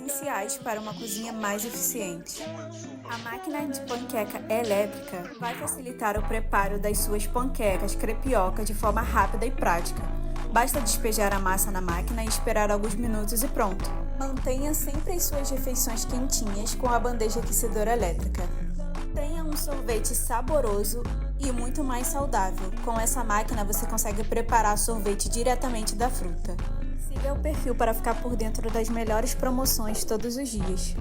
essenciais para uma cozinha mais eficiente. A máquina de panqueca elétrica vai facilitar o preparo das suas panquecas crepioca de forma rápida e prática. Basta despejar a massa na máquina e esperar alguns minutos e pronto. Mantenha sempre as suas refeições quentinhas com a bandeja aquecedora elétrica. Tenha um sorvete saboroso e muito mais saudável. Com essa máquina você consegue preparar sorvete diretamente da fruta. Siga o perfil para ficar por dentro das melhores promoções todos os dias.